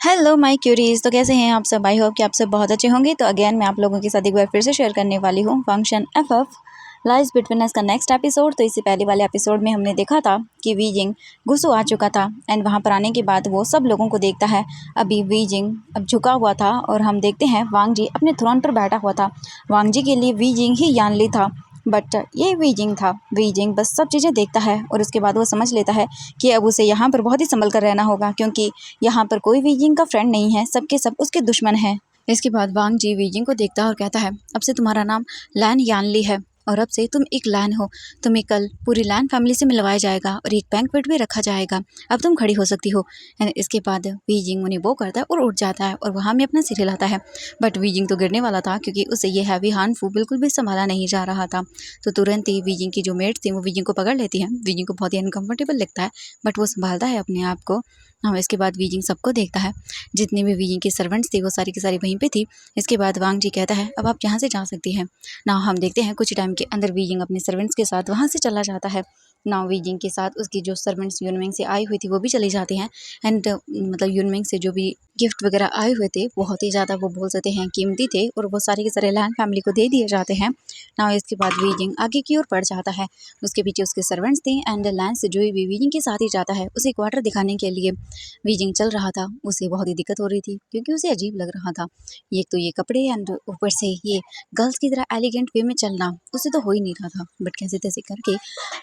Hello my curies. तो कैसे हैं आप सब? आई होप कि आप सब बहुत अच्छे होंगे। तो अगेन मैं आप लोगों के साथ एक बार फिर से शेयर करने वाली हूँ function F F lies between us का नेक्स्ट एपिसोड। तो इससे पहले वाले एपिसोड में हमने देखा था कि वीजिंग गुस्सो आ चुका था एंड वहाँ पर आने के बाद वो सब लोगों को देखता है। अभी वीजिंग अब झुका हुआ था और हम देखते हैं वांग जी अपने थ्रोन पर बैठा हुआ था। वांग जी के लिए वीजिंग ही यानली था, बट ये वीजिंग था। वीजिंग बस सब चीज़ें देखता है और उसके बाद वो समझ लेता है कि अब उसे यहाँ पर बहुत ही संभल कर रहना होगा, क्योंकि यहाँ पर कोई वीजिंग का फ्रेंड नहीं है, सबके सब उसके दुश्मन हैं। इसके बाद वांग जी वीजिंग को देखता है और कहता है, अब से तुम्हारा नाम लैन यानली है और अब से तुम एक लैन हो। तुम्हें कल पूरी लैन फैमिली से मिलवाया जाएगा और एक बैंक्वेट भी रखा जाएगा। अब तुम खड़ी हो सकती हो। एंड इसके बाद वीजिंग उन्हें वो करता है और उठ जाता है और वहाँ में अपना सिर हिलाता है। बट वीजिंग तो गिरने वाला था, क्योंकि उसे ये हैवी हानफू बिल्कुल भी संभाला नहीं जा रहा था। तो तुरंत ही वीजिंग की जो मेट्स थी वो वीजिंग को पकड़ लेती हैं। वीजिंग को बहुत ही अनकंफर्टेबल लगता है, बट वो संभालता है अपने आप को। हाँ, इसके बाद वीजिंग सबको देखता है। जितने भी वीजिंग के सर्वेंट्स थे वो सारी की सारी वहीं पे थी। इसके बाद वांग जी कहता है, अब आप यहाँ से जा सकती हैं ना। हम देखते हैं कुछ टाइम के अंदर वीजिंग अपने सर्वेंट्स के साथ वहाँ से चला जाता है ना। वीजिंग के साथ उसकी जो सर्वेंट्स यूनमिंग से आई हुई थी वो भी चली जाती हैं। एंड मतलब यूनमिंग से जो भी गिफ्ट वगैरह आए हुए थे बहुत ही ज़्यादा वो बोल सकते हैं कीमती थे और वो सारे के सारे लैन फैमिली को दे दिए जाते हैं ना। इसके बाद वीजिंग आगे की ओर बढ़ जाता है। उसके पीछे उसके सर्वेंट्स थे एंड लैन से जो भी वीजिंग के साथ ही जाता है उसे क्वार्टर दिखाने के लिए। वीजिंग चल रहा था, उसे बहुत ही दिक्कत हो रही थी क्योंकि उसे अजीब लग रहा था। एक तो ये कपड़े एंड ऊपर से ये गर्ल्स की तरह एलिगेंट वे में चलना उसे तो हो ही नहीं रहा था। बट कैसे तैसे करके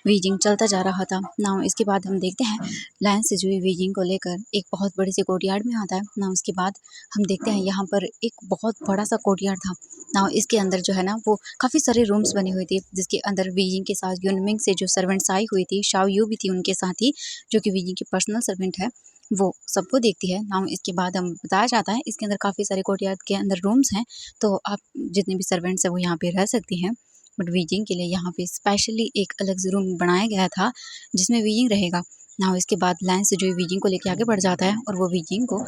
वीजिंग चलता जा रहा था ना। इसके बाद हम देखते हैं लैन से जो वीजिंग को लेकर एक बहुत बड़े से कोर्टयार्ड में आता है ना। उसके बाद हम देखते हैं यहाँ पर एक बहुत बड़ा सा कोर्टयार्ड था ना। इसके अंदर जो है ना वो काफ़ी सारे रूम्स बने हुए थे, जिसके अंदर वीजिंग के साथ यूनमिंग से जो सर्वेंट्स आई हुई थी, शाओ यू भी थी उनके साथ ही, जो कि वीजिंग की पर्सनल सर्वेंट है, वो सबको देखती है ना। इसके बाद हम बताया जाता है इसके अंदर काफ़ी सारे कोर्टयार्ड के अंदर रूम्स हैं, तो आप जितने भी सर्वेंट्स हैं वो यहाँ पे रह सकती हैं। बट वीजिंग के लिए यहाँ पे स्पेशली एक अलग से रूम बनाया गया था जिसमें वीजिंग रहेगा ना। इसके बाद लैन से जो वीजिंग को लेके आगे बढ़ जाता है और वो वीजिंग को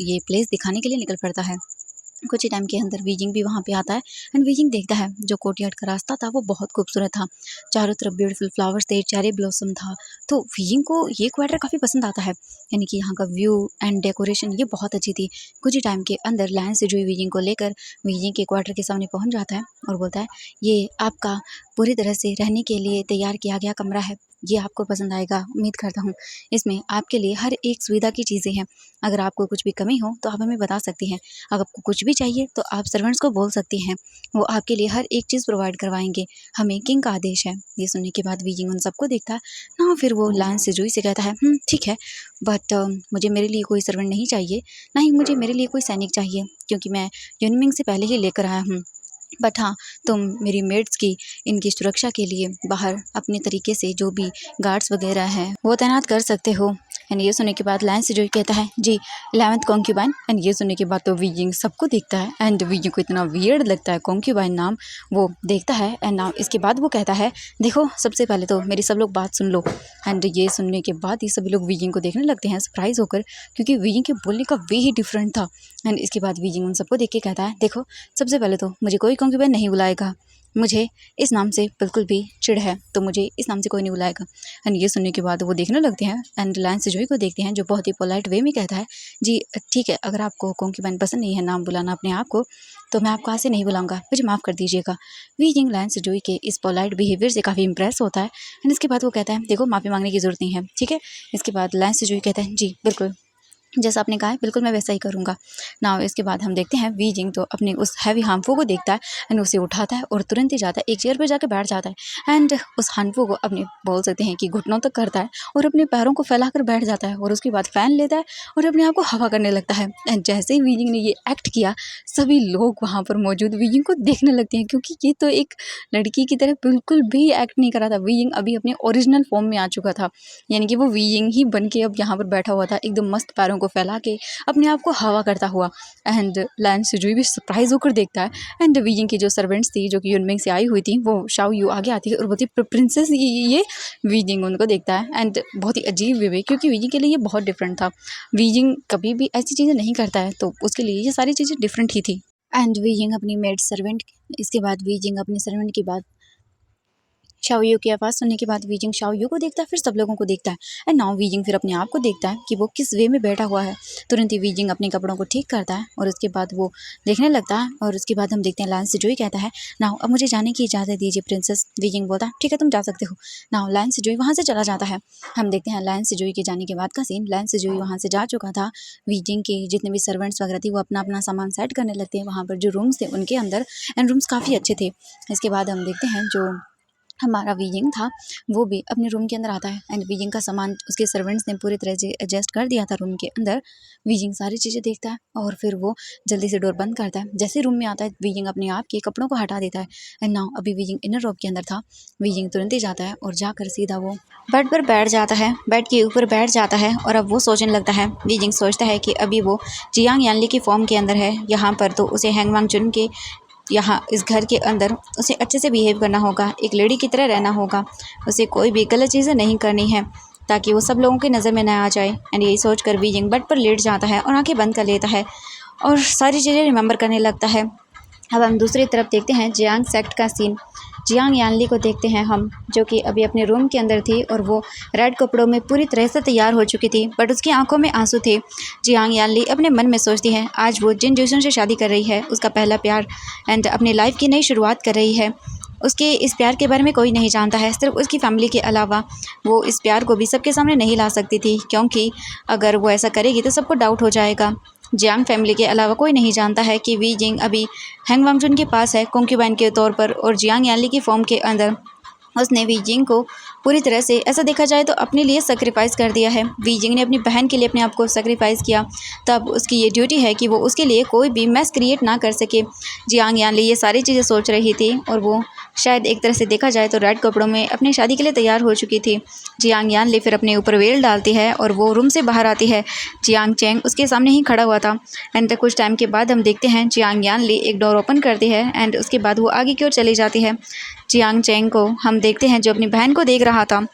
ये प्लेस दिखाने के लिए निकल पड़ता है। कुछ ही टाइम के अंदर वीजिंग भी वहाँ पे आता है एंड वीजिंग देखता है जो कोर्टयार्ड का रास्ता था वो बहुत खूबसूरत था। चारों तरफ ब्यूटीफुल फ्लावर्स थे, चेरी ब्लॉसम था। तो वीजिंग को ये क्वार्टर काफ़ी पसंद आता है, यानी कि यहाँ का व्यू एंड डेकोरेशन ये बहुत अच्छी थी। कुछ ही टाइम के अंदर लैन से जो वीजिंग को लेकर वीजिंग के क्वार्टर के सामने पहुँच जाता है और बोलता है, ये आपका पूरी तरह से रहने के लिए तैयार किया गया कमरा है। ये आपको पसंद आएगा उम्मीद करता हूँ। इसमें आपके लिए हर एक सुविधा की चीज़ें हैं। अगर आपको कुछ भी कमी हो तो आप हमें बता सकती हैं। अगर आपको कुछ भी चाहिए तो आप सर्वेंट्स को बोल सकती हैं, वो आपके लिए हर एक चीज़ प्रोवाइड करवाएंगे। हमें किंग का आदेश है। ये सुनने के बाद वीजिंग उन सबको देखता है ना। फिर वो लैन से जोई से कहता है, ठीक है, बट मुझे मेरे लिए कोई सर्वेंट नहीं चाहिए, ना ही मुझे मेरे लिए कोई सैनिक चाहिए, क्योंकि मैं यूनमिंग से पहले ही लेकर आया हूँ। बट हाँ, तुम मेरी मेड्स की इनकी सुरक्षा के लिए बाहर अपने तरीके से जो भी गार्ड्स वगैरह हैं वो तैनात कर सकते हो। एंड ये सुनने के बाद लैन से जो कहता है, जी 11th कॉन्क्यूबाइन। एंड ये सुनने के बाद तो वीजिंग सबको देखता है एंड वीजिंग को इतना वियर्ड लगता है कॉन्क्यूबाइन नाम, वो देखता है। एंड नाम इसके बाद वो कहता है, देखो सबसे पहले तो मेरी सब लोग बात सुन लो। एंड ये सुनने के बाद ये सभी लोग वीजिंग को देखने लगते हैं सरप्राइज होकर, क्योंकि वीजिंग के बोलने का वे ही डिफरेंट था। एंड इसके बाद वीजिंग उन सबको देख के कहता है, देखो सबसे पहले तो मुझे कोई कॉन्क्यूबाइन नहीं बुलाएगा, मुझे इस नाम से बिल्कुल भी चिढ़ है, तो मुझे इस नाम से कोई नहीं बुलाएगा। एंड ये सुनने के बाद वो देखने लगते हैं एंड लैन से जोई को देखते हैं, जो बहुत ही पोलाइट वे में कहता है, जी ठीक है, अगर आपको कॉन्क्यूबाइन पसंद नहीं है नाम बुलाना अपने आप को, तो मैं आपको आज से नहीं बुलाऊंगा, मुझे माफ़ कर दीजिएगा। वीजिंग लैन से जोई के इस पोलाइट बिहेवियर से काफ़ी इंप्रेस होता है एंड इसके बाद वो कहता है, देखो माफ़ी मांगने की ज़रूरत नहीं है, ठीक है। इसके बाद लैन से जोई कहता है, जी बिल्कुल, जैसा आपने कहा है बिल्कुल मैं वैसा ही करूँगा ना। इसके बाद हम देखते हैं वीजिंग तो अपने उस हैवी हार्मफू को देखता है एंड उसे उठाता है और तुरंत ही जाता है एक चेयर पर जाकर बैठ जाता है एंड उस हार्मफू को अपने बोल सकते हैं कि घुटनों तक करता है और अपने पैरों को फैलाकर बैठ जाता है और उसके बाद फ़ैन लेता है और अपने आप को हवा करने लगता है। एंड जैसे ही वीजिंग ने ये एक्ट किया सभी लोग वहाँ पर मौजूद वीजिंग को देखने लगते हैं, क्योंकि ये तो एक लड़की की तरह बिल्कुल भी एक्ट नहीं कर रहा था। वीजिंग अभी अपने ओरिजिनल फॉर्म में आ चुका था, यानी कि वो वीजिंग ही बन के अब यहाँ पर बैठा हुआ था एकदम मस्त पैरों को फैला के अपने आप को हवा करता हुआ। एंड लैन सुजुई भी सरप्राइज होकर देखता है एंड वीजिंग की जो सर्वेंट्स थी जो कि यूनमिंग से आई हुई थी वो शाओ यू आगे आती है और बोलती है, प्रिंसेस ये वीजिंग उनको देखता है एंड बहुत ही अजीब वे क्योंकि वीजिंग के लिए ये बहुत डिफरेंट था। वीजिंग कभी भी ऐसी चीज़ें नहीं करता है, तो उसके लिए ये सारी चीज़ें डिफरेंट ही थी। एंड वीजिंग अपनी मेड सर्वेंट, इसके बाद वीजिंग अपने सर्वेंट की बात शाओ यू की आवाज़ सुनने के बाद वीजिंग शाओ यू को देखता है, फिर सब लोगों को देखता है। एंड नाउ वीजिंग फिर अपने आप को देखता है कि वो किस वे में बैठा हुआ है। तुरंत ही वीजिंग अपने कपड़ों को ठीक करता है और उसके बाद वो देखने लगता है। और उसके बाद हम देखते हैं लायन सिजुई कहता है, नाउ अब मुझे जाने की इजाज़त दीजिए प्रिंसेस। वीजिंग बोलता है, ठीक है तुम जा सकते हो। नाउ लायन सिजुई वहाँ से चला जाता है। हम देखते हैं लायन सिजुई के जाने के बाद का सीन। लायन सिजुई वहाँ से जा चुका था। वीजिंग के जितने भी सर्वेंट्स वगैरह थी वो अपना अपना सामान सेट करने लगते हैं वहाँ पर जो रूम्स थे उनके अंदर। एंड रूम्स काफ़ी अच्छे थे। इसके बाद हम देखते हैं जो हमारा वीजिंग था वो भी अपने रूम के अंदर आता है। एंड वीजिंग का सामान उसके सर्वेंट्स ने पूरी तरह से एडजस्ट कर दिया था रूम के अंदर। वीजिंग सारी चीज़ें देखता है और फिर वो जल्दी से डोर बंद करता है। जैसे रूम में आता है वीजिंग अपने आप के कपड़ों को हटा देता है। एंड नाउ अभी वीजिंग इनर रूम के अंदर था। वीजिंग तुरंत ही जाता है और जाकर सीधा वो बेड पर बैठ जाता है, बेड के ऊपर बैठ जाता है। और अब वो सोचने लगता है, वीजिंग सोचता है कि अभी वो जियांग यानली की फॉर्म के अंदर है यहाँ पर, तो उसे हैंग वांग चुन के यहाँ इस घर के अंदर उसे अच्छे से बिहेव करना होगा, एक लेडी की तरह रहना होगा। उसे कोई भी गलत चीज़ें नहीं करनी है ताकि वो सब लोगों की नज़र में न आ जाए। एंड यही सोचकर वीजिंग बेड पर लेट जाता है और आंखें बंद कर लेता है और सारी चीज़ें रिमेंबर करने लगता है। अब हम दूसरी तरफ देखते हैं जियांग सेक्ट का सीन। जियांग यानली को देखते हैं हम, जो कि अभी अपने रूम के अंदर थी और वो रेड कपड़ों में पूरी तरह से तैयार हो चुकी थी, बट उसकी आंखों में आंसू थे। जियांग यानली अपने मन में सोचती है आज वो जिन जोशन से शादी कर रही है, उसका पहला प्यार, एंड अपनी लाइफ की नई शुरुआत कर रही है। उसके इस प्यार के बारे में कोई नहीं जानता है, सिर्फ उसकी फैमिली के अलावा। वो इस प्यार को भी सबके सामने नहीं ला सकती थी, क्योंकि अगर वो ऐसा करेगी तो सबको डाउट हो जाएगा। जियांग फैमिली के अलावा कोई नहीं जानता है कि वीजिंग अभी हैंग वांगचुन के पास है कॉन्क्यूबाइन के तौर पर, और जियांग यानली की फॉर्म के अंदर उसने वीजिंग को पूरी तरह से, ऐसा देखा जाए तो अपने लिए सेक्रीफाइस कर दिया है। वीजिंग ने अपनी बहन के लिए अपने आप को सेक्रीफाइस किया, तब उसकी ये ड्यूटी है कि वो उसके लिए कोई भी मैस क्रिएट ना कर सके। जियांग यानली ये सारी चीज़ें सोच रही थी और वो शायद एक तरह से देखा जाए तो रेड कपड़ों में अपनी शादी के लिए तैयार हो चुकी थी। जियांग यानली फिर अपने ऊपर वेल डालती है और वो रूम से बाहर आती है। जियांग चेंग उसके सामने ही खड़ा हुआ था। एंड कुछ टाइम के बाद हम देखते हैं जियांग यानली एक डोर ओपन करती है एंड उसके बाद वो आगे की ओर चली जाती है। जियांग चेंग को हम देखते हैं जो अपनी बहन को देख रहा था।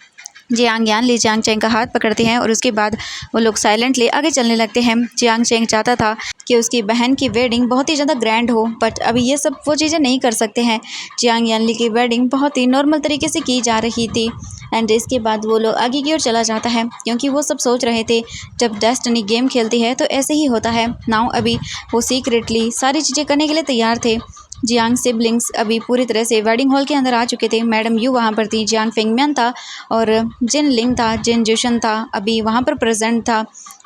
जियांग यानली जियांग चेंग का हाथ पकड़ते हैं और उसके बाद वो लोग साइलेंटली आगे चलने लगते हैं। जियांग चेंग चाहता था कि उसकी बहन की वेडिंग बहुत ही ज़्यादा ग्रैंड हो, बट अभी ये सब वो चीज़ें नहीं कर सकते हैं। जियांग यानली की वेडिंग बहुत ही नॉर्मल तरीके से की जा रही थी। एंड इसके बाद वो लोग आगे की ओर चला जाता है, क्योंकि वो सब सोच रहे थे जब डेस्टिनी गेम खेलती है तो ऐसे ही होता है। नाउ अभी वो सीक्रेटली सारी चीज़ें करने के लिए तैयार थे। जियांग सिबलिंग्स अभी पूरी तरह से वेडिंग हॉल के अंदर आ चुके थे। मैडम यू वहाँ पर थी, जियांग फेंगमियन था और जिन लिंग था, जिन जोशन था, अभी वहाँ पर प्रेजेंट था।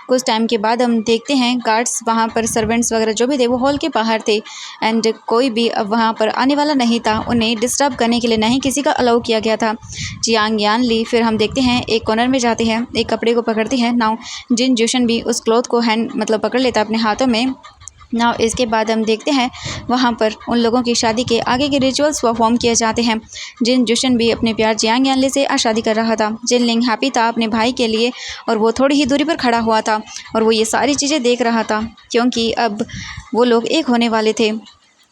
कुछ टाइम के बाद हम देखते हैं गार्ड्स वहाँ पर, सर्वेंट्स वगैरह जो भी थे वो हॉल के बाहर थे। एंड कोई भी अब वहाँ पर आने वाला नहीं था, उन्हें डिस्टर्ब करने के लिए नहीं किसी का अलाउ किया गया था। जियांग यानली फिर हम देखते हैं एक कॉर्नर में जाती है, एक कपड़े को पकड़ती है। नाउ जिन जोशन भी उस क्लॉथ को हैंड मतलब पकड़ लेता अपने हाथों में। नाउ इसके बाद हम देखते हैं वहाँ पर उन लोगों की शादी के आगे के रिचुअल्स परफॉर्म किए जाते हैं। जिन जोशन भी अपने प्यार जियांग यानली से आज शादी कर रहा था। जिन लिंग हैप्पी था अपने भाई के लिए और वो थोड़ी ही दूरी पर खड़ा हुआ था और वो ये सारी चीज़ें देख रहा था, क्योंकि अब वो लोग एक होने वाले थे।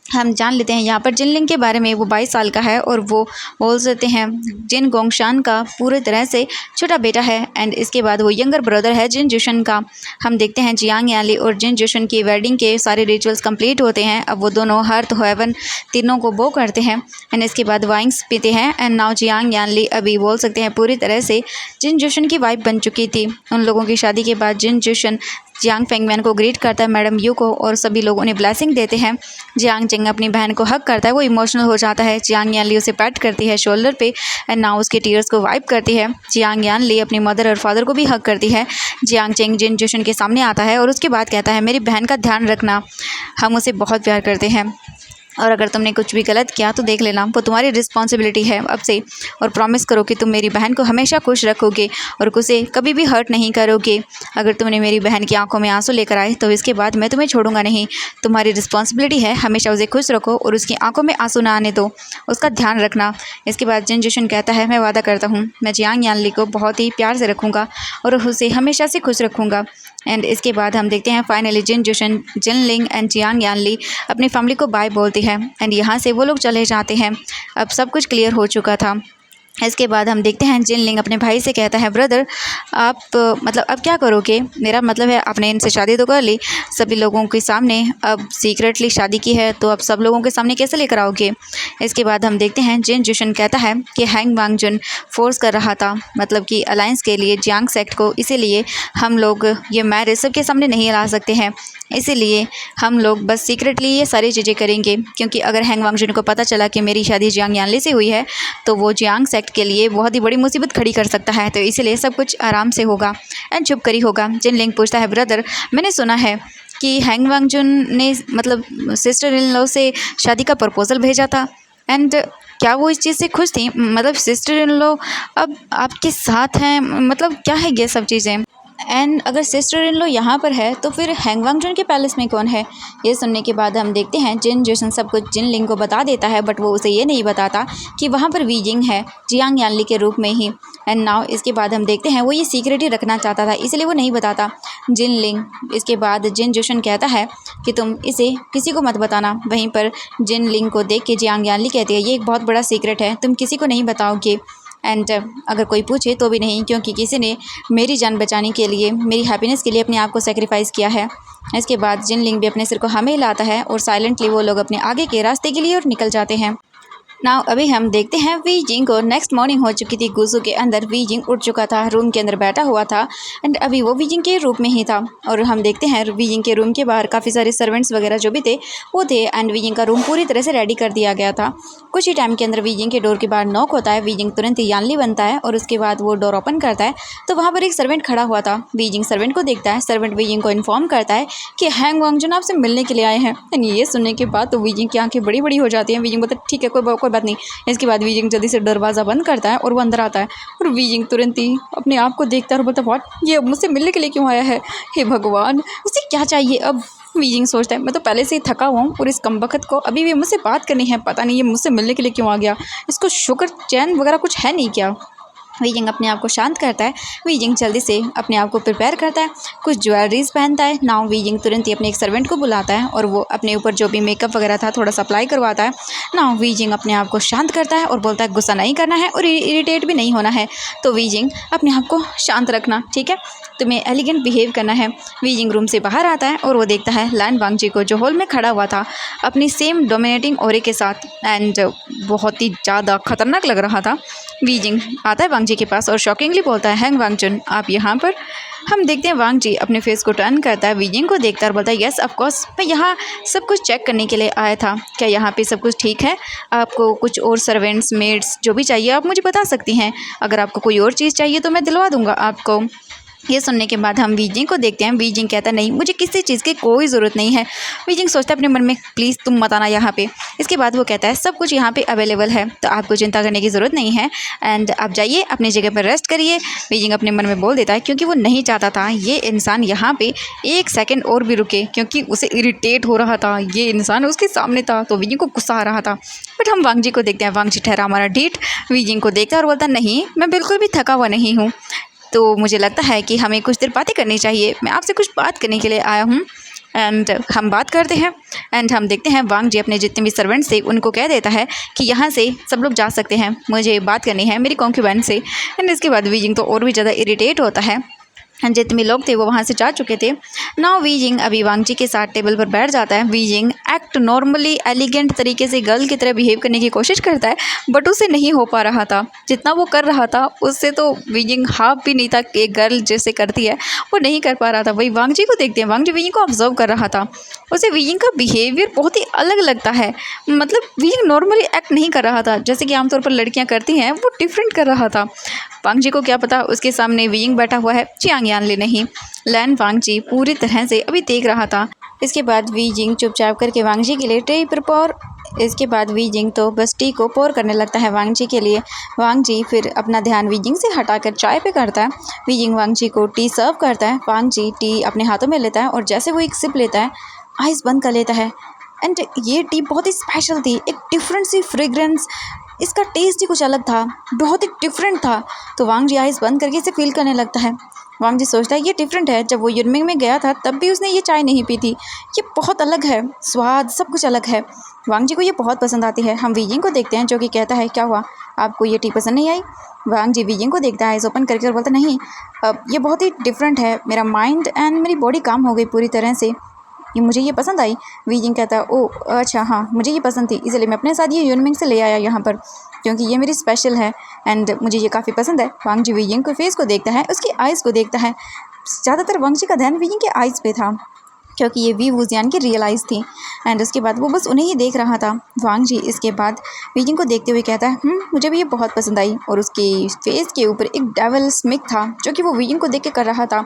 हम जान लेते हैं यहाँ पर जिनलिंग के बारे में। वो 22 साल का है और वो बोल सकते हैं जिन गोंगशान का पूरी तरह से छोटा बेटा है। एंड इसके बाद वो यंगर ब्रदर है जिन जोशन का। हम देखते हैं जियांग यानली और जिन जोशन की वेडिंग के सारे रिचुअल्स कंप्लीट होते हैं। अब वो दोनों हर्थ हेवन तीनों को बो करते हैं एंड इसके बाद वाइन्स पीते हैं। एंड नाउ जियांग यानली अभी बोल सकते हैं पूरी तरह से जिन जोशन की वाइफ बन चुकी थी। उन लोगों की शादी के बाद जिन जोशन जियांग फेंगमियन को ग्रीट करता है, मैडम यू को, और सभी लोग उन्हें ब्लेसिंग देते हैं। जियांग चेंग अपनी बहन को हक करता है, वो इमोशनल हो जाता है। जियांग यानली उसे पैट करती है शोल्डर पे एंड नाउ उसके टीयर्स को वाइप करती है। जियांग यानली अपनी मदर और फादर को भी हक करती है। जियांग चेंग जिन जोशन के सामने आता है और उसके बाद कहता है मेरी बहन का ध्यान रखना, हम उसे बहुत प्यार करते हैं और अगर तुमने कुछ भी गलत किया तो देख लेना, वो तुम्हारी रिस्पॉन्सिबिलिटी है अब से, और प्रॉमिस करो कि तुम मेरी बहन को हमेशा खुश रखोगे और उसे कभी भी हर्ट नहीं करोगे। अगर तुमने मेरी बहन की आंखों में आंसू लेकर आए तो इसके बाद मैं तुम्हें छोड़ूंगा नहीं। तुम्हारी रिस्पॉन्सिबिलिटी है हमेशा उसे खुश रखो और उसकी आंखों में आंसू ना आने दो, उसका ध्यान रखना। इसके बाद जिन जोशन कहता है मैं वादा करता हूँ मैं जियांग यानली को बहुत ही प्यार से रखूँगा और उसे हमेशा से खुश रखूँगा। एंड इसके बाद हम देखते हैं फाइनली जिन जोशन, जिन लिंग एंड जियांग यानली अपनी फैमिली को बाय बोलती है एंड यहाँ से वो लोग चले जाते हैं। अब सब कुछ क्लियर हो चुका था। इसके बाद हम देखते हैं जिनलिंग अपने भाई से कहता है, ब्रदर आप मतलब अब क्या करोगे? मेरा मतलब है आपने इनसे शादी तो कर ली सभी लोगों के सामने, अब सीक्रेटली शादी की है तो अब सब लोगों के सामने कैसे लेकर आओगे? इसके बाद हम देखते हैं जिन जुशन कहता है कि हैंग वांगजुन फोर्स कर रहा था मतलब कि अलायंस के लिए जियांग सेक्ट को, इसीलिए हम लोग ये मैरिज सबके सामने नहीं ला सकते हैं, इसीलिए हम लोग बस सीक्रेटली ये सारी चीज़ें करेंगे, क्योंकि अगर हैंग वांगजुन को पता चला कि मेरी शादी जियांग यानली से हुई है तो वो जियांग सेक्ट के लिए बहुत ही बड़ी मुसीबत खड़ी कर सकता है, तो इसीलिए सब कुछ आराम से होगा एंड चुप करी होगा। जिनलिंग पूछता है, ब्रदर मैंने सुना है कि हैंग वांगजुन ने मतलब सिस्टर इन लॉ से शादी का प्रपोजल भेजा था, एंड क्या वो इस चीज़ से खुश थी? मतलब सिस्टर इन लॉ अब आपके साथ हैं, मतलब क्या है ये सब चीज़ें? एंड अगर सिस्टर इन लॉ यहाँ पर है तो फिर हैंग वांगजुन के पैलेस में कौन है? ये सुनने के बाद हम देखते हैं जिन जैसन सब कुछ जिनलिंग को बता देता है, बट वो उसे ये नहीं बताता कि वहाँ पर वीजिंग है जियांग यानली के रूप में ही। एंड नाउ इसके बाद हम देखते हैं वो ये सीक्रेट ही रखना चाहता था, इसलिए वो नहीं बताता जिनलिंग। इसके बाद जिन जोशन कहता है कि तुम इसे किसी को मत बताना। वहीं पर जिनलिंग को देख के जियांग यानली कहती है, ये एक बहुत बड़ा सीक्रेट है, तुम किसी को नहीं बताओगे, एंड अगर कोई पूछे तो भी नहीं, क्योंकि किसी ने मेरी जान बचाने के लिए, मेरी हैप्पीनेस के लिए अपने आप को सेक्रीफाइस किया है। इसके बाद जिनलिंग भी अपने सिर को हमें हिलाता है और साइलेंटली वो लोग अपने आगे के रास्ते के लिए और निकल जाते हैं। नाउ अभी हम देखते हैं वी जिंग को। नेक्स्ट मॉर्निंग हो चुकी थी, गुजू के अंदर वी जिंग उठ चुका था, रूम के अंदर बैठा हुआ था एंड अभी वो वी जिंग के रूप में ही था। और हम देखते हैं वी जिंग के रूम के बाहर काफ़ी सारे सर्वेंट्स वगैरह जो भी थे वो थे एंड वी जिंग का रूम पूरी तरह से रेडी कर दिया गया था। कुछ ही टाइम के अंदर वी जिंग के डोर के बाहर नॉक होता है, वी जिंग तुरंत ही यानली बनता है और उसके बाद वो डोर ओपन करता है तो वहाँ पर एक सर्वेंट खड़ा हुआ था। वी जिंग सर्वेंट को देखता है, सर्वेंट वी जिंग को इन्फॉर्म करता है कि हैंग वांगजुन आपसे मिलने के लिए आए हैं। एंड ये सुनने के बाद तो वी जिंग की आंखें बड़ी बड़ी हो जाती हैं। वी जिंग बोलता है ठीक है कोई बात नहीं। इसके बाद वी जिंग जल्दी से दरवाज़ा बंद करता है और वो अंदर आता है और वी जिंग तुरंत ही अपने आप को देखता है और बोलता है व्हाट, ये मुझसे मिलने के लिए क्यों आया है? हे भगवान, उसे क्या चाहिए अब? वी जिंग सोचता है मैं तो पहले से ही थका हुआ हूँ और इस कमबख्त को अभी भी मुझसे बात करनी है, पता नहीं ये मुझसे मिलने के लिए क्यों आ गया, इसको शुक्र चैन वगैरह कुछ है नहीं क्या? वी जिंग अपने आप को शांत करता है। वी जिंग जल्दी से अपने आप को प्रिपेयर करता है, कुछ ज्वेलरीज पहनता है। नाउ वी जिंग तुरंत ही अपने एक सर्वेंट को बुलाता है और वो अपने ऊपर जो भी मेकअप वगैरह था थोड़ा सा अप्लाई करवाता है। नाउ वी जिंग अपने आप को शांत करता है और बोलता है गुस्सा नहीं करना है और इरिटेट भी नहीं होना है, तो वी जिंग अपने आप को शांत रखना, ठीक है, तुम्हें एलिगेंट बिहेव करना है। वी जिंग रूम से बाहर आता है और वो देखता है लैन वांगजी को जो हॉल में खड़ा हुआ था अपनी सेम डोमिनेटिंग ऑरे के साथ एंड बहुत ही ज़्यादा खतरनाक लग रहा था। वी जिंग आता है वांगजी के पास और शॉकिंगली बोलता है हैंग वांगजुन आप यहाँ पर? हम देखते हैं वांगजी अपने फेस को टर्न करता है, वी जिंग को देखता है और बोलता है यस ऑफ कोर्स, मैं यहाँ सब कुछ चेक करने के लिए आया था, क्या यहाँ पे सब कुछ ठीक है? आपको कुछ और सर्वेंट्स मेड्स जो भी चाहिए आप मुझे बता सकती हैं, अगर आपको कोई और चीज़ चाहिए तो मैं दिलवा दूँगा आपको। ये सुनने के बाद हम वी जिंग को देखते हैं, वी जिंग कहता है नहीं मुझे किसी चीज़ की कोई ज़रूरत नहीं है। वी जिंग सोचता है अपने मन में प्लीज़ तुम मत आना यहाँ पे। इसके बाद वो कहता है सब कुछ यहाँ पे अवेलेबल है तो आपको चिंता करने की ज़रूरत नहीं है एंड आप जाइए अपनी जगह पर रेस्ट करिए। वी जिंग अपने मन में बोल देता है क्योंकि वो नहीं चाहता था ये इंसान यहाँ पे एक सेकेंड और भी रुके, क्योंकि उसे इरीटेट हो रहा था, ये इंसान उसके सामने था तो वी जिंग को गुस्सा आ रहा था। बट हम वांगजी को देखते हैं, वांगजी ठहरा हमारा ढीठ वी जिंग को देखता है और बोलता है नहीं मैं बिल्कुल भी थका हुआ नहीं हूँ, तो मुझे लगता है कि हमें कुछ देर बातें करनी चाहिए, मैं आपसे कुछ बात करने के लिए आया हूँ एंड हम बात करते हैं। एंड हम देखते हैं वांगजी अपने जितने भी सर्वेंट्स थे उनको कह देता है कि यहाँ से सब लोग जा सकते हैं, मुझे बात करनी है मेरी कॉन्क्यूबेंट से। एंड इसके बाद वी जिंग तो और भी ज़्यादा इरिटेट होता है, जितने भी लोग थे वो वहाँ से जा चुके थे। नाउ वी जिंग अभी वांगजी के साथ टेबल पर बैठ जाता है। We zing act normally elegant तरीके से गर्ल की तरह बिहेव करने की कोशिश करता है बट उसे नहीं हो पा रहा था, जितना वो कर रहा था उससे तो वी जिंग हाफ भी नहीं था, एक गर्ल जैसे करती है वो नहीं कर पा रहा था। वही वांगजी को देखते हैं, वांगजी वी जिंग को ऑब्जर्व कर रहा था, उसे वी जिंग का बिहेवियर बहुत ही अलग लगता है, मतलब वी जिंग नॉर्मली एक्ट नहीं कर रहा था जैसे कि आमतौर पर लड़कियाँ करती हैं, वो डिफरेंट कर रहा था। वांगजी को क्या पता उसके सामने वी जिंग बैठा हुआ है, जियांग यानली नहीं। लैन वांगजी पूरी तरह से अभी देख रहा था। इसके बाद वी जिंग चुपचाप करके वांगजी के लिए टी पर पोर, इसके बाद वी जिंग तो बस टी को पोर करने लगता है वांगजी के लिए। वांगजी फिर अपना ध्यान वी जिंग से हटाकर चाय पे करता है। वी जिंग वांगजी को टी सर्व करता है, वांगजी टी अपने हाथों में लेता है और जैसे वो एक सिप लेता है आइस बंद कर लेता है। एंड ये टी बहुत ही स्पेशल थी, एक डिफरेंट सी फ्रेग्रेंस, इसका टेस्ट ही कुछ अलग था, बहुत ही डिफरेंट था। तो वांगजी आइस बंद करके इसे फील करने लगता है। वांगजी सोचता है ये डिफरेंट है, जब वो युनमिंग में गया था तब भी उसने ये चाय नहीं पी थी, ये बहुत अलग है, स्वाद सब कुछ अलग है। वांगजी को ये बहुत पसंद आती है। हम वी जिंग को देखते हैं जो कि कहता है क्या हुआ आपको ये टी पसंद नहीं आई? वांग जी वीजिंग को देखता है, इस ओपन करके और बोलता नहीं, ये बहुत ही डिफरेंट है, मेरा माइंड एंड मेरी बॉडी काम हो गई पूरी तरह से, ये मुझे ये पसंद आई। वीजिंग कहता है ओह अच्छा हाँ मुझे ये पसंद थी, इसलिए मैं अपने साथ ये यूनमिंग से ले आया यहाँ पर, क्योंकि ये मेरी स्पेशल है एंड मुझे ये काफ़ी पसंद है। वांग जी वीजिंग के फेस को देखता है, उसकी आइज़ को देखता है। ज़्यादातर वांग जी का ध्यान वीजिंग के आइज़ पे था, क्योंकि ये वी वुजियान की रियल आइज़ थी एंड उसके बाद वो बस उन्हें ही देख रहा था। वांग जी इसके बाद वीजिंग को देखते हुए कहता है मुझे भी ये बहुत पसंद आई, और उसके फेस के ऊपर एक डेविल स्मिक था जो कि वो वीजिंग को देख के कर रहा था।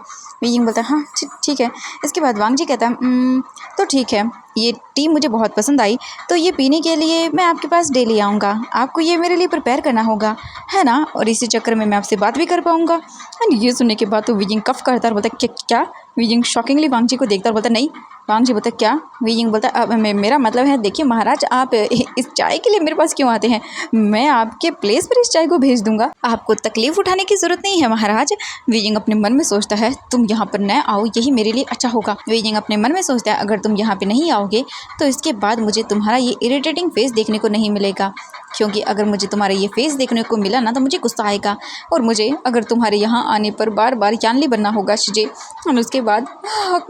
वीजिंग बोलता है हाँ ठीक है। इसके बाद वांग जी कहता है तो ठीक है, ये टी मुझे बहुत पसंद आई, तो ये पीने के लिए मैं आपके पास डेली आऊँगा, आपको ये मेरे लिए प्रिपेयर करना होगा, है ना, और इसी चक्कर में मैं आपसे बात भी कर पाऊँगा। एंड ये सुनने के बाद तो वीजिंग कफ करता है और बोलता क्या? वीजिंग शॉकिंगली वांग जी को देखता और बोलता नहीं। वांग जी बोलता क्या? वीजिंग बोलता अब मेरा मतलब है, देखिए महाराज आप इस चाय के लिए मेरे पास क्यों आते हैं, मैं आपके प्लेस पर इस चाय को भेज दूंगा, आपको तकलीफ उठाने की ज़रूरत नहीं है महाराज। वीजिंग अपने मन में सोचता है तुम यहाँ पर न आओ, यही मेरे लिए अच्छा होगा। वीजिंग अपने मन में सोचता है अगर तुम यहाँ पे नहीं आओगे तो इसके बाद मुझे तुम्हारा ये इरिटेटिंग फेस देखने को नहीं मिलेगा, क्योंकि अगर मुझे तुम्हारा ये फेस देखने को मिला ना तो मुझे गुस्सा आएगा, और मुझे अगर तुम्हारे यहाँ आने पर बार बार यानली बनना होगा शिजे, और उसके बाद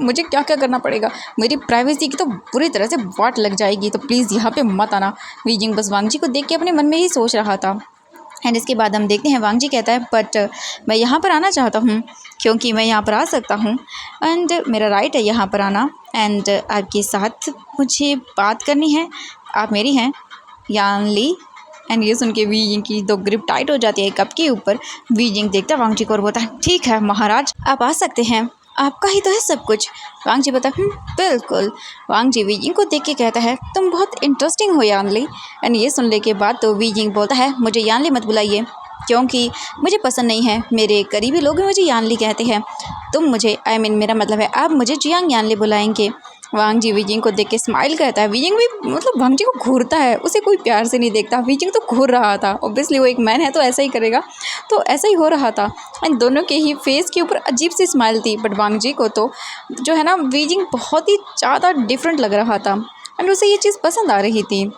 मुझे क्या क्या करना पड़ेगा, मेरी प्राइवेसी की तो बुरी तरह से वाट लग जाएगी, तो प्लीज़ यहाँ पे मत आना। वीजिंग बस वांग जी को देख के अपने मन में ही सोच रहा था। एंड इसके बाद हम देखते हैं वांग जी कहता है बट मैं यहाँ पर आना चाहता हूँ, क्योंकि मैं यहाँ पर आ सकता हूँ एंड मेरा राइट है यहाँ पर आना, एंड आपके साथ मुझे बात करनी है, आप मेरी हैं यानली। एंड ये सुन के वीजिंग की तो ग्रिप टाइट हो जाती है कप के ऊपर। वीजिंग देखता है वांग जी को और बोलता है ठीक है महाराज आप आ सकते हैं, आपका ही तो है सब कुछ। वांग जी बोलता है बिल्कुल। वांग जी वीजिंग को देख के कहता है तुम बहुत इंटरेस्टिंग हो यानली। एंड ये सुनने के बाद तो वीजिंग बोलता है मुझे यानली मत बुलाइए, क्योंकि मुझे पसंद नहीं है, मेरे करीबी लोग मुझे यानली कहते हैं, तुम मुझे मेरा मतलब है आप मुझे जियांग यानली बुलाएंगे। वांग जी वीजिंग को देख के स्माइल करता है। वीजिंग भी मतलब वांग जी को घूरता है, उसे कोई प्यार से नहीं देखता। वीजिंग तो घूर रहा था, ऑब्वियसली वो एक मैन है तो ऐसा ही करेगा, तो ऐसा ही हो रहा था। एंड दोनों के ही फेस के ऊपर अजीब सी स्माइल थी, बट वांग जी को तो जो है ना वीजिंग बहुत ही ज़्यादा डिफरेंट लग रहा था एंड उसे ये चीज़ पसंद आ रही थी।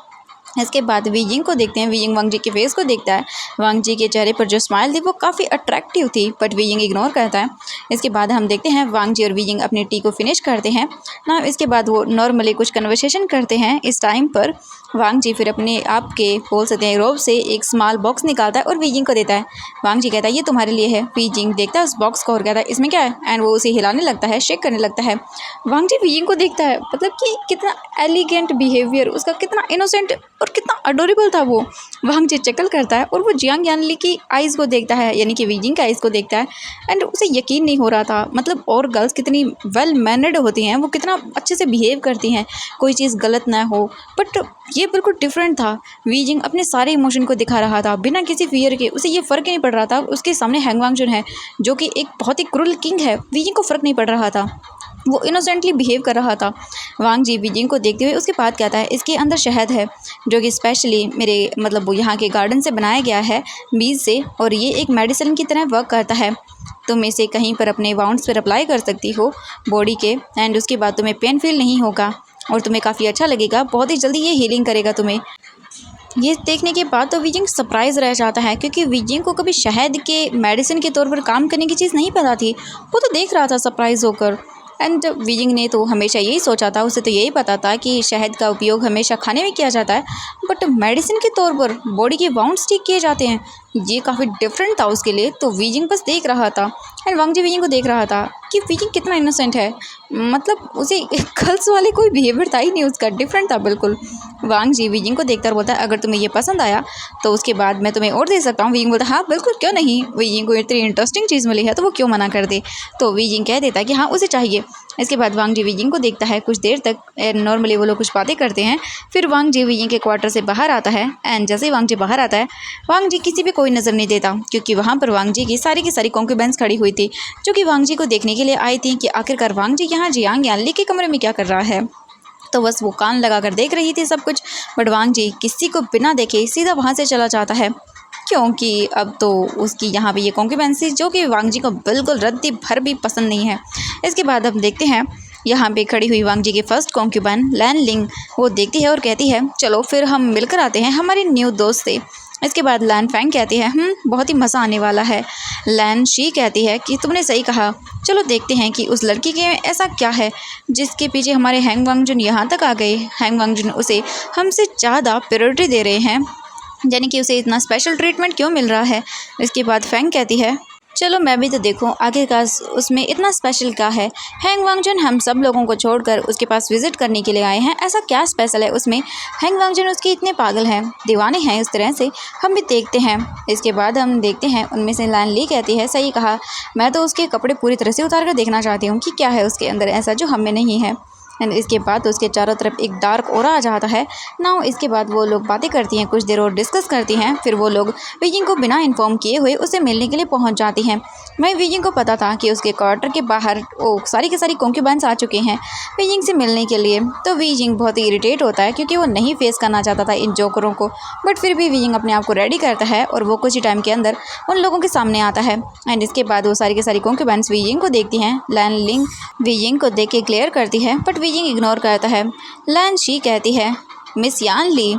इसके बाद वीजिंग को देखते हैं, वीजिंग वांग जी के फेस को देखता है। वांग जी के चेहरे पर जो स्माइल थी वो काफ़ी अट्रैक्टिव थी, बट वीजिंग इग्नोर करता है। इसके बाद हम देखते हैं वांग जी और वीजिंग अपनी टी को फिनिश करते हैं ना। इसके बाद वो नॉर्मली कुछ कन्वर्सेशन करते हैं। इस टाइम पर वांग जी फिर अपने आप के बोल सकते हैं रोब से एक स्मॉल बॉक्स निकालता है और वीजिंग को देता है। वांग जी कहता है ये तुम्हारे लिए है। वीजिंग देखता है उस बॉक्स को और कहता है इसमें क्या है, एंड वो उसे हिलाने लगता है, शेक करने लगता है। वांग जी वीजिंग को देखता है, मतलब कि कितना एलिगेंट बिहेवियर उसका, कितना इनोसेंट और कितना अडोरेबल था वो। वांग जी चकल करता है और वो जियांग यानली की आइज़ को देखता है, यानी कि वीजिंग की आइज़ को देखता है, एंड उसे यकीन नहीं हो रहा था। मतलब और गर्ल्स कितनी वेल मैनर्ड होती हैं, वो कितना अच्छे से बिहेव करती हैं, कोई चीज़ गलत ना हो, बट ये बिल्कुल डिफरेंट था। वीजिंग अपने सारे इमोशन को दिखा रहा था बिना किसी फियर के, उसे ये फ़र्क ही नहीं पड़ रहा था। उसके सामने हैंगवांग है जो कि एक बहुत ही क्रूल किंग है, वीजिंग को फ़र्क नहीं पड़ रहा था, वो इनोसेंटली बिहेव कर रहा था। वांग जी वीजिंग को देखते हुए उसके बाद कहता है इसके अंदर शहद है जो कि स्पेशली मेरे मतलब वो यहाँ के गार्डन से बनाया गया है बीज से, और ये एक मेडिसिन की तरह वर्क करता है। तुम इसे कहीं पर अपने वाउंड्स पर अप्लाई कर सकती हो बॉडी के, एंड उसके बाद तुम्हें पेन फील नहीं होगा और तुम्हें काफ़ी अच्छा लगेगा, बहुत ही जल्दी ये हीलिंग करेगा तुम्हें। ये देखने के बाद तो वीजिंग सरप्राइज़ रह जाता है, क्योंकि वीजिंग को कभी शहद के मेडिसिन के तौर पर काम करने की चीज़ नहीं पता थी। वो तो देख रहा था सरप्राइज़ होकर। एंड वीजिंग ने तो हमेशा यही सोचा था, उसे तो यही पता था कि शहद का उपयोग हमेशा खाने में किया जाता है, बट मेडिसिन के तौर पर बॉडी के वाउंड्स ठीक किए जाते हैं, ये काफ़ी डिफरेंट था उसके लिए। तो वीजिंग बस देख रहा था एंड वांग जी वीजिंग को देख रहा था कि वीजिंग कितना इनोसेंट है, मतलब उसे गर्ल्स वाले कोई बिहेवियर था ही नहीं उसका, डिफरेंट था बिल्कुल। वांग जी वीजिंग को देखकर बोलता है अगर तुम्हें ये पसंद आया तो उसके बाद मैं तुम्हें और दे सकता हूँ। वीजिंग बोलता है हाँ बिल्कुल क्यों नहीं, वीजिंग को इतनी इंटरेस्टिंग चीज़ मिली है तो वो क्यों मना कर दे। तो वीजिंग कह देता है कि हाँ उसे चाहिए। इसके बाद वांग जी वीजिंग को देखता है, कुछ देर तक नॉर्मली वो लोग कुछ बातें करते हैं। फिर वांग जी वीजिंग के क्वार्टर से बाहर आता है, एंड जैसे ही वांग जी बाहर आता है वांग जी किसी भी कोई नज़र नहीं देता, क्योंकि वहाँ पर वांग जी की सारी कॉन्क्यूबेंस खड़ी हुई थी जो कि वांग जी को देखने के लिए आई थी कि आखिरकार वांग जी यहाँ जियांग यानली के कमरे में क्या कर रहा है। तो बस वो कान लगाकर देख रही थी सब कुछ, बट वांग जी किसी को बिना देखे सीधा वहाँ से चला जाता है, क्योंकि अब तो उसकी यहाँ पे ये कॉन्क्यूबेंसी जो कि वांग जी को बिल्कुल रद्दी भर भी पसंद नहीं है। इसके बाद हम देखते हैं यहाँ पे खड़ी हुई वांग जी की फर्स्ट कॉन्क्यूबेन लैन लिंग, वो देखती है और कहती है चलो फिर हम मिलकर आते हैं हमारी न्यू दोस्त से। इसके बाद लैन फैंग कहती है बहुत ही मज़ा आने वाला है। लैन शी कहती है कि तुमने सही कहा, चलो देखते हैं कि उस लड़की के ऐसा क्या है जिसके पीछे हमारे हैंग वांगजुन यहाँ तक आ गए। हैंग वांगजुन उसे हमसे ज़्यादा प्रायोरिटी दे रहे हैं, यानी कि उसे इतना स्पेशल ट्रीटमेंट क्यों मिल रहा है। इसके बाद फैंग कहती है चलो मैं भी तो देखूं आखिरकार उसमें इतना स्पेशल क्या है। हैंग वांगजुन हम सब लोगों को छोड़कर उसके पास विजिट करने के लिए आए हैं, ऐसा क्या स्पेशल है उसमें। हैंग वांगजुन उसके इतने पागल हैं, दीवाने हैं इस तरह से, हम भी देखते हैं। इसके बाद हम देखते हैं उनमें से लैन ली कहती है सही कहा, मैं तो उसके कपड़े पूरी तरह से उतार कर देखना चाहती हूँ कि क्या है उसके अंदर ऐसा जो हमें नहीं है। एंड इसके बाद उसके चारों तरफ एक डार्क ओरा आ जाता है ना। इसके बाद वो लोग बातें करती हैं कुछ देर और डिस्कस करती हैं। फिर वो लोग वीजिंग को बिना इन्फॉर्म किए हुए उसे मिलने के लिए पहुंच जाती हैं। वहीं वीजिंग को पता था कि उसके क्वार्टर के बाहर वो सारी के सारी कॉन्क्यूबाइंस आ चुके हैं वीजिंग से मिलने के लिए। तो वीजिंग बहुत ही इरिटेट होता है क्योंकि वो नहीं फेस करना चाहता था इन जोकरों को, बट फिर भी वीजिंग अपने आप को रेडी करता है और वो कुछ ही टाइम के अंदर उन लोगों के सामने आता है। एंड इसके बाद वो सारी के सारी कॉन्क्यूबाइंस वीजिंग को देखती हैं। लैन लिंग वीजिंग को देख के क्लियर करती है, बट वीजिंग इग्नोर करता है। लैन शी कहती है मिस यान ली,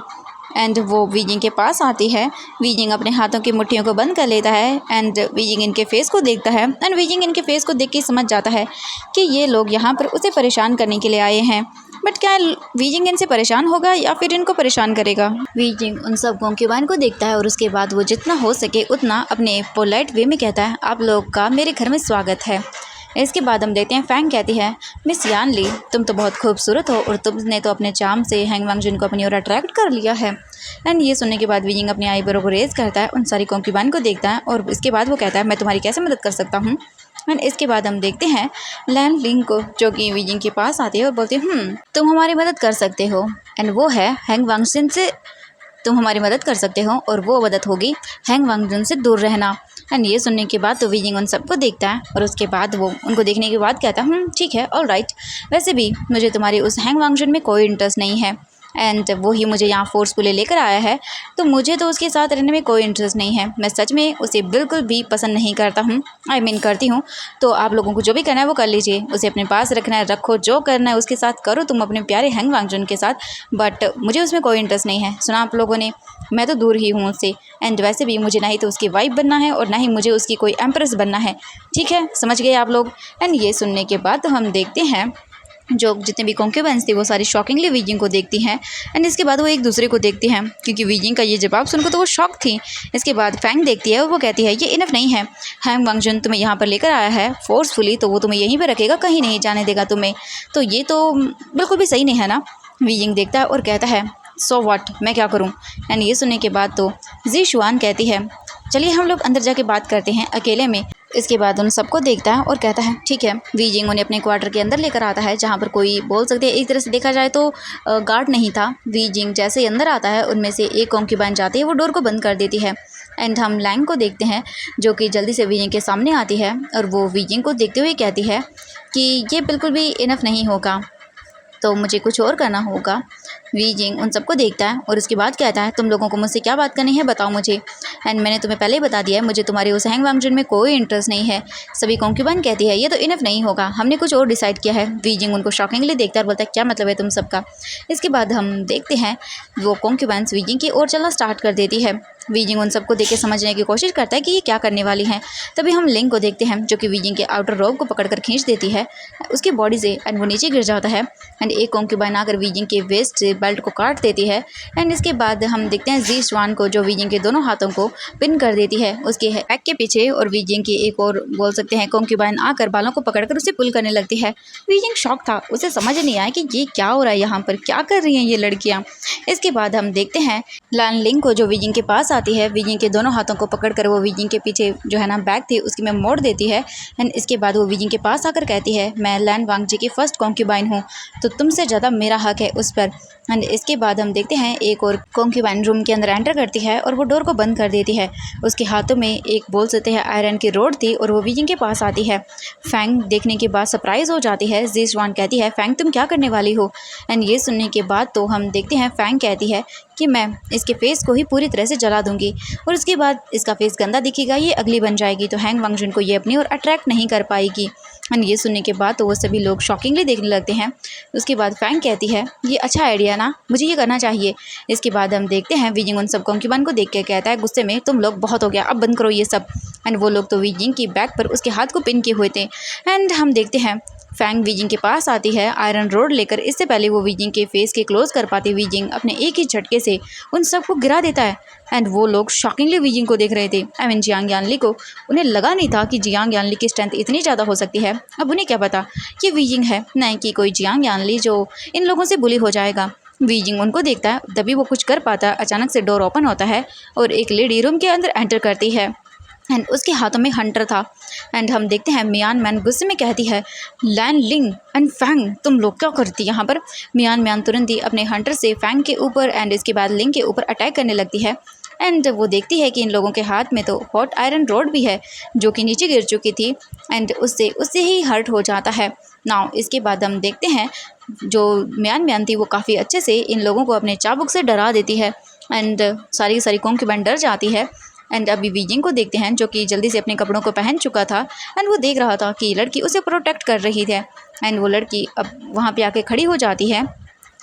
एंड वो वीजिंग के पास आती है। वीजिंग अपने हाथों की मुट्ठियों को बंद कर लेता है एंड वीजिंग इनके फेस को देखता है। एंड वीजिंग इनके फेस को देख के समझ जाता है कि ये लोग यहाँ पर उसे परेशान करने के लिए आए हैं। बट क्या वीजिंग इनसे परेशान होगा या फिर इनको परेशान करेगा। वीजिंग उन सब कॉन्क्यूबाइन को देखता है और उसके बाद वो जितना हो सके उतना अपने पोलाइट वे में कहता है आप लोग का मेरे घर में स्वागत है। इसके बाद हम देखते हैं फैंग कहती है मिस यान ली, तुम तो बहुत खूबसूरत हो और तुमने तो अपने चार्म से हैंग वांगजुन को अपनी ओर अट्रैक्ट कर लिया है। एंड ये सुनने के बाद वीजिंग अपनी आईब्रो को रेज करता है, उन सारी कॉन्क्यूबाइन को देखता है और इसके बाद वो कहता है मैं तुम्हारी कैसे मदद कर सकता हूँ। एंड इसके बाद हम देखते हैं लैन लिंग को जो कि वीजिंग के पास आती है और बोलती है तुम हमारी मदद कर सकते हो, एंड वो है हैंग वांगजुन से तुम हमारी मदद कर सकते हो और वो मदद होगी हैंग वांगजुन से दूर रहना। एंड ये सुनने के बाद तो वीजिंग उन सबको देखता है और उसके बाद वो उनको देखने के बाद कहता है ठीक है ऑल राइट, वैसे भी मुझे तुम्हारी उस हैंग वांगजुन में कोई इंटरेस्ट नहीं है एंड वो ही मुझे यहाँ फोर्सफुली लेकर आया है, तो मुझे तो उसके साथ रहने में कोई इंटरेस्ट नहीं है। मैं सच में उसे बिल्कुल भी पसंद नहीं करता हूँ, करती हूँ। तो आप लोगों को जो भी करना है वो कर लीजिए, उसे अपने पास रखना है रखो, जो करना है उसके साथ करो तुम अपने प्यारे हैंग वांगजुन के साथ, बट मुझे उसमें कोई इंटरेस्ट नहीं है। सुना आप लोगों ने, मैं तो दूर ही हूँ उससे, एंड वैसे भी मुझे ना ही तो उसकी वाइफ बनना है और ना ही मुझे उसकी कोई एम्प्रेस बनना है। ठीक है, समझ गए आप लोग। एंड ये सुनने के बाद हम देखते हैं जो जितने भी कॉन्क्यूबाइंस थी वो सारी शॉकिंगली वीजिंग को देखती हैं। एंड इसके बाद वो एक दूसरे को देखती हैं क्योंकि वीजिंग का ये जवाब सुनकर तो वो शॉक थी। इसके बाद फैंग देखती है और वो कहती है ये इनफ नहीं है, हैंग वांगजुन तुम्हें यहाँ पर लेकर आया है फोर्सफुली, तो वो तुम्हें यहीं पर रखेगा, कहीं नहीं जाने देगा तुम्हें, तो ये तो बिल्कुल भी सही नहीं है ना। वीजिंग देखता है और कहता है सो व्हाट, मैं क्या करूँ। एंड ये सुनने के बाद तो जी शुआन कहती है चलिए हम लोग अंदर जाके बात करते हैं अकेले में। इसके बाद उन सबको देखता है और कहता है ठीक है। वीजिंग उन्हें अपने क्वार्टर के अंदर लेकर आता है जहाँ पर कोई बोल सकते हैं एक तरह से देखा जाए तो गार्ड नहीं था। वीजिंग जैसे ही अंदर आता है उनमें से एक कॉन्क्यूबाइन जाती है, वो डोर को बंद कर देती है। एंड हम लैंग को देखते हैं जो कि जल्दी से वीजिंग के सामने आती है और वो वीजिंग को देखते हुए कहती है कि ये बिल्कुल भी इनफ नहीं होगा, तो मुझे कुछ और करना होगा। वीजिंग उन सबको देखता है और उसके बाद कहता है तुम लोगों को मुझसे क्या बात करनी है बताओ मुझे, एंड मैंने तुम्हें पहले ही बता दिया है मुझे तुम्हारे उस हैंग वांगजुन में कोई इंटरेस्ट नहीं है। सभी कॉन्क्यूबाइन कहती है ये तो इनफ नहीं होगा, हमने कुछ और डिसाइड किया है। वीजिंग उनको शॉकिंगली देखता है और बोलता है क्या मतलब है तुम सबका। इसके बाद हम देखते हैं वो कॉन्क्यूबाइंस वीजिंग की ओर चलना स्टार्ट कर देती है। वीजिंग उन सबको देख के समझने की कोशिश करता है कि ये क्या करने वाली हैं। तभी हम लिंग को देखते हैं जो कि वीजिंग के आउटर रोब को पकड़कर खींच देती है उसकी बॉडी से, एंड वो नीचे गिर जाता है। एंड एक कॉन्क्यूबाइन आकर वीजिंग के वेस्ट से बेल्ट को काट देती है। एंड इसके बाद हम देखते हैं जी श्वान को जो वीजिंग के दोनों हाथों को पिन कर देती है उसके बैक के पीछे, और वीजिंग की एक और बोल सकते हैं कॉन्क्यूबाइन आकर बालों को पकड़कर उसे पुल करने लगती है। वीजिंग शॉक था, उसे समझ नहीं आया कि ये क्या हो रहा है, यहाँ पर क्या कर रही हैं ये लड़कियाँ। इसके बाद हम देखते हैं लैन लिंग को जो वीजिंग के पास आती है, वीजिंग के दोनों हाथों को पकड़कर वो वीजिंग के पीछे जो है ना बैग थी उसकी में मोड़ देती है। एंड इसके बाद वो वीजिंग के पास आकर कहती है मैं लैन वांगजी की फर्स्ट कॉन्क्यूबाइन हूँ, तो तुमसे ज़्यादा मेरा हक है उस पर। एंड इसके बाद हम देखते हैं एक और कॉन्क्यूबाइन रूम के अंदर एंटर करती है और वो डोर को बंद कर देती है। उसके हाथों में एक बोल सकते हैं आयरन की रोड थी और वो वीजिंग के पास आती है। फैंग देखने के बाद सरप्राइज हो जाती है। जी श्वान कहती है फैंग तुम क्या करने वाली हो। एंड ये सुनने के बाद तो हम देखते हैं फैंग कहती है कि मैं इसके फेस को ही पूरी तरह से जला दूंगी और उसके बाद इसका फेस गंदा दिखेगा, ये अगली बन जाएगी, तो हैंग वांगजुन को ये अपनी ओर अट्रैक्ट नहीं कर पाएगी। एंड ये सुनने के बाद तो वो सभी लोग शॉकिंगली देखने लगते हैं। उसके बाद फैंग कहती है ये अच्छा आइडिया ना, मुझे ये करना चाहिए। इसके बाद हम देखते हैं वीजिंग उन सब कॉन्क्यूबाइन को देख के कहता है गुस्से में, तुम लोग बहुत हो गया, अब बंद करो ये सब। एंड वो लोग तो वीजिंग की बैक पर उसके हाथ को पिन किए हुए थे। एंड हम देखते हैं फैंग वीजिंग के पास आती है आयरन रोड लेकर। इससे पहले वो वीजिंग के फेस के क्लोज कर पाती, वीजिंग अपने एक ही झटके से उन सबको गिरा देता है। एंड वो लोग शॉकिंगली वीजिंग को देख रहे थे। आई मीन जियांग यानली को। उन्हें लगा नहीं था कि जियांग यानली की स्ट्रेंथ इतनी ज़्यादा हो सकती है। अब उन्हें क्या पता कि वीजिंग है, नहीं कि कोई जियांग यानली जो इन लोगों से बुली हो जाएगा। वीजिंग उनको देखता है, तभी वो कुछ कर पाता। अचानक से डोर ओपन होता है और एक लेडी रूम के अंदर एंटर करती है एंड उसके हाथों में हंटर था। एंड हम देखते हैं मियान मैन गुस्से में कहती है, लैन लिंग एंड फैंग तुम लोग क्या करती यहाँ पर। मियान मैन तुरंत ही अपने हंटर से फैंग के ऊपर एंड इसके बाद लिंग के ऊपर अटैक करने लगती है। एंड वो देखती है कि इन लोगों के हाथ में तो हॉट आयरन रोड भी है जो कि नीचे गिर चुकी थी एंड उससे ही हर्ट हो जाता है। नाउ इसके बाद हम देखते हैं जो मियान थी वो काफ़ी अच्छे से इन लोगों को अपने चाबुक से डरा देती है एंड सारी कॉन्क्यूबाइन डर जाती है। एंड अभी वीजिंग को देखते हैं जो कि जल्दी से अपने कपड़ों को पहन चुका था एंड वो देख रहा था कि लड़की उसे प्रोटेक्ट कर रही है। एंड वो लड़की अब वहाँ पे आके खड़ी हो जाती है।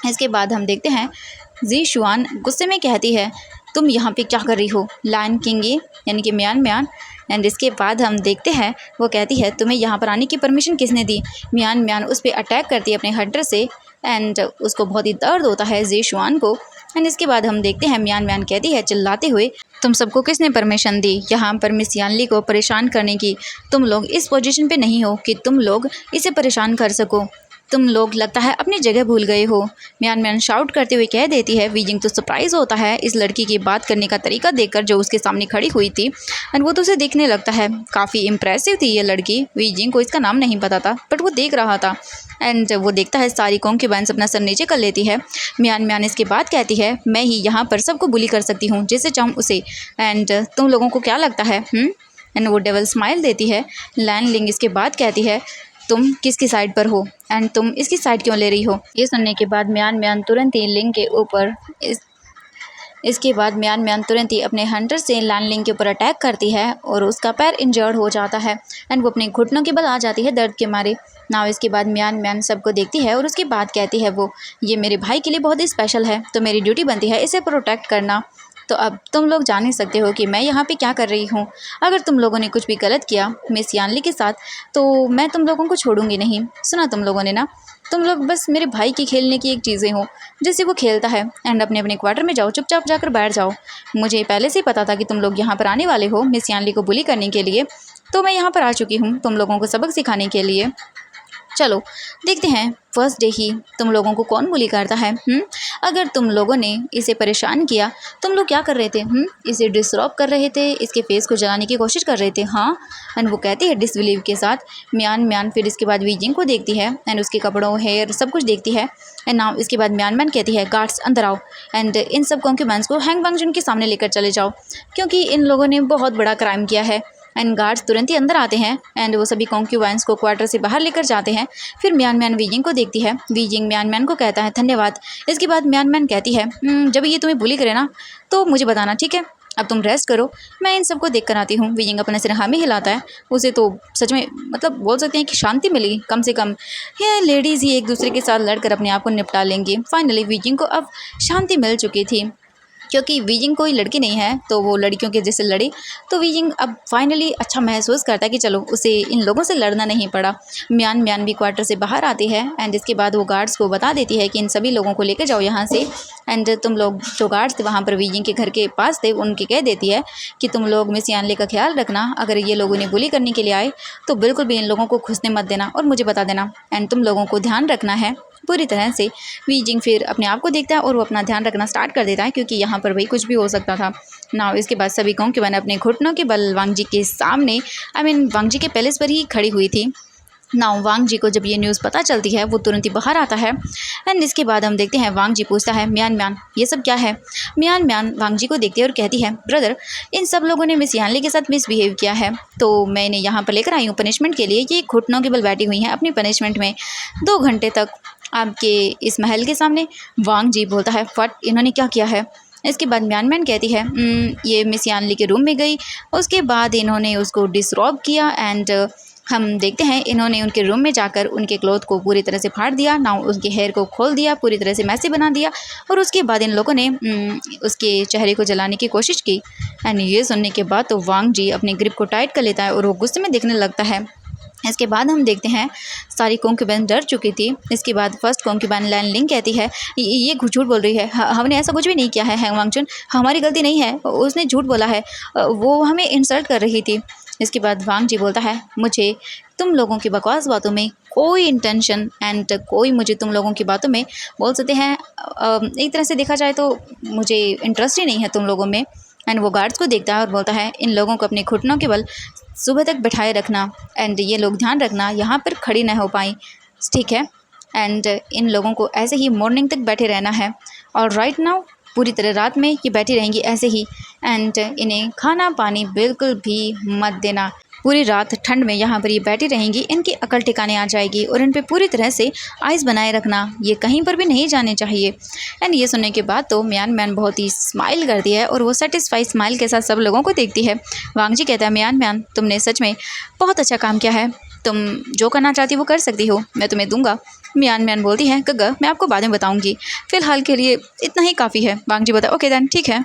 इसके बाद हम देखते हैं जी शुआन गुस्से में कहती है, तुम यहाँ पे क्या कर रही हो लायन किंग यानी कि मियान। एंड इसके बाद हम देखते हैं वो कहती है, तुम्हें यहाँ पर आने की परमिशन किसने दी। मियान उस पर अटैक करती है अपने हंटर से एंड उसको बहुत ही दर्द होता है जी शुआन को। एंड इसके बाद हम देखते हैं मियान कहती है चिल्लाते हुए, तुम सबको किसने परमिशन दी यहाँ पर मिस यानली को परेशान करने की। तुम लोग इस पोजीशन पे नहीं हो कि तुम लोग इसे परेशान कर सको। तुम लोग लगता है अपनी जगह भूल गए हो। मियान शाउट करते हुए कह देती है। वीजिंग तो सरप्राइज़ होता है इस लड़की की बात करने का तरीका देखकर जो उसके सामने खड़ी हुई थी एंड वो तो उसे देखने लगता है काफ़ी इम्प्रेसिव थी ये लड़की। वीजिंग को इसका नाम नहीं पता था बट वो देख रहा था एंड वो देखता है सारी कॉन्क्यूबाइन्स अपना सर नीचे कर लेती है। मियान इसके बाद कहती है, मैं ही यहाँ पर सबको बुली कर सकती हूँ जैसे चाहूँ उसे। एंड तुम लोगों को क्या लगता है एंड वो डेवल स्माइल देती है। लैन लिंग इसके बाद कहती है, तुम किसकी साइड पर हो एंड तुम इसकी साइड क्यों ले रही हो। ये सुनने के बाद मियान तुरंत ही लिंग के ऊपर इसके बाद मियान तुरंत ही अपने हंटर से लैन लिंग के ऊपर अटैक करती है और उसका पैर इंजर्ड हो जाता है एंड वो अपने घुटनों के बल आ जाती है दर्द के मारे। नाउ इसके बाद मियान सबको देखती है और उसके बाद कहती है वो, ये मेरे भाई के लिए बहुत ही स्पेशल है तो मेरी ड्यूटी बनती है इसे प्रोटेक्ट करना। तो अब तुम लोग जान ही सकते हो कि मैं यहाँ पे क्या कर रही हूँ। अगर तुम लोगों ने कुछ भी गलत किया मिस यानली के साथ तो मैं तुम लोगों को छोड़ूंगी नहीं। सुना तुम लोगों ने ना, तुम लोग बस मेरे भाई की खेलने की एक चीज़ें हो जैसे वो खेलता है एंड अपने अपने क्वार्टर में जाओ, चुपचाप जाकर बैठ जाओ। मुझे पहले से ही पता था कि तुम लोग यहाँ पर आने वाले हो मिस यानली को बुली करने के लिए, तो मैं यहाँ पर आ चुकी हूँ तुम लोगों को सबक सिखाने के लिए। चलो देखते हैं फर्स्ट डे ही तुम लोगों को कौन बुली करता है। अगर तुम लोगों ने इसे परेशान किया, तुम लोग क्या कर रहे थे इसे डिस्टर्ब कर रहे थे, इसके फेस को जलाने की कोशिश कर रहे थे। हाँ एंड वो कहती है डिसबिलीव के साथ। मियान फिर इसके बाद वीजिंग को देखती है एंड उसके कपड़ों हेयर सब कुछ देखती है एंड नाउ इसके बाद मियान कहती है, गार्ड्स अंदर आओ एंड इन सब कॉन्क्यूबाइन्स को हैंग वांगजुन के सामने लेकर चले जाओ क्योंकि इन लोगों ने बहुत बड़ा क्राइम किया है। एंड गार्ड्स तुरंत ही अंदर आते हैं एंड वो सभी कॉन्क्यूबाइन्स को क्वार्टर से बाहर लेकर जाते हैं। फिर मियान वीजिंग को देखती है। वीजिंग मियान को कहता है धन्यवाद। इसके बाद मियान कहती है, जब ये तुम्हें बुली करे ना तो मुझे बताना, ठीक है। अब तुम रेस्ट करो, मैं इन सबको देख कर आती हूँ। वीजिंग अपने सिर हामी हिलाता है। उसे तो सच में मतलब बोल सकते हैं कि शांति मिली कम से कम। ये लेडीज़ ही एक दूसरे के साथ लड़कर अपने आप को निपटा लेंगी। फाइनली वीजिंग को अब शांति मिल चुकी थी क्योंकि वीजिंग कोई लड़की नहीं है तो वो लड़कियों के जैसे लड़ी। तो वीजिंग अब फाइनली अच्छा महसूस करता है कि चलो उसे इन लोगों से लड़ना नहीं पड़ा। मियान भी क्वार्टर से बाहर आती है एंड इसके बाद वो गार्ड्स को बता देती है कि इन सभी लोगों को लेकर जाओ यहाँ से। एंड तुम लोग जो गार्ड्स थे वहाँ पर वीजिंग के घर के पास थे उनके कह देती है कि तुम लोग मिस यानली का ख्याल रखना, अगर ये लोग उन्हें बुली करने के लिए आए तो बिल्कुल भी इन लोगों को घुसने मत देना और मुझे बता देना एंड तुम लोगों को ध्यान रखना है पूरी तरह से। वीजिंग फिर अपने आप को देखता है और वो अपना ध्यान रखना स्टार्ट कर देता है क्योंकि यहाँ पर भाई कुछ भी हो सकता था। नाउ इसके बाद सभी कॉन्क्यूबाइन अपने घुटनों के बल वांग जी के सामने वांग जी के पैलेस पर ही खड़ी हुई थी। नाउ वांग जी को जब ये न्यूज़ पता चलती है वो तुरंत ही बाहर आता है एंड इसके बाद हम देखते हैं वांग जी पूछता है, मियान ये सब क्या है। मियान वांग जी को देखती है और कहती है, ब्रदर इन सब लोगों ने मिस यानली के साथ मिसबिहेव किया है तो मैं इन्हें यहाँ पर लेकर आई हूँ पनिशमेंट के लिए। ये घुटनों के बल बैठी हुई हैं अपनी पनिशमेंट में 2 घंटे तक आपके इस महल के सामने। वांग जी बोलता है, फट इन्होंने क्या किया है। इसके बाद म्यान मैन कहती है ये मिस यानली के रूम में गई, उसके बाद इन्होंने उसको डिसरॉब किया एंड हम देखते हैं इन्होंने उनके रूम में जाकर उनके क्लोथ को पूरी तरह से फाड़ दिया, ना उनके हेयर को खोल दिया, पूरी तरह से मैसी बना दिया और उसके बाद इन लोगों ने उसके चेहरे को जलाने की कोशिश की। एंड ये सुनने के बाद तो वांग जी अपनी ग्रिप को टाइट कर लेता है और वो गुस्से में देखने लगता है। इसके बाद हम देखते हैं सारी कॉन्क्यूबेन डर चुकी थी। इसके बाद फर्स्ट कॉन्क्यूबेन लैन लिंग कहती है ये झूठ बोल रही है, हमने ऐसा कुछ भी नहीं किया है हैंग वांगचुन, हमारी गलती नहीं है, उसने झूठ बोला है, वो हमें इंसल्ट कर रही थी। इसके बाद वांग जी बोलता है मुझे तुम लोगों की बकवास बातों में कोई इंटेंशन एंड कोई मुझे तुम लोगों की बातों में बोल सकते हैं एक तरह से देखा जाए तो मुझे इंटरेस्ट ही नहीं है तुम लोगों में। एंड वो गार्ड्स को देखता है और बोलता है इन लोगों को अपने घुटनों के बल सुबह तक बैठाए रखना एंड ये लोग ध्यान रखना यहाँ पर खड़ी न हो पाई, ठीक है। एंड इन लोगों को ऐसे ही मॉर्निंग तक बैठे रहना है और राइट नाउ पूरी तरह रात में ये बैठी रहेंगी ऐसे ही एंड इन्हें खाना पानी बिल्कुल भी मत देना, पूरी रात ठंड में यहाँ पर ये बैठी रहेंगी, इनकी अकल ठिकाने आ जाएगी और इन पे पूरी तरह से आइस बनाए रखना, ये कहीं पर भी नहीं जाने चाहिए। एंड ये सुनने के बाद तो म्यान मैन बहुत ही स्माइल करती है और वो सेटिस्फाई स्माइल के साथ सब लोगों को देखती है। वांग जी कहता है म्यान मैन तुमने सच में बहुत अच्छा काम किया है, तुम जो करना चाहती हो वो कर सकती हो, मैं तुम्हें दूंगा। म्यान मैन बोलती है गग्गा मैं आपको बाद में बताऊंगी, फिलहाल के लिए इतना ही काफ़ी है। वांग जी बोलता है ओके देन ठीक है।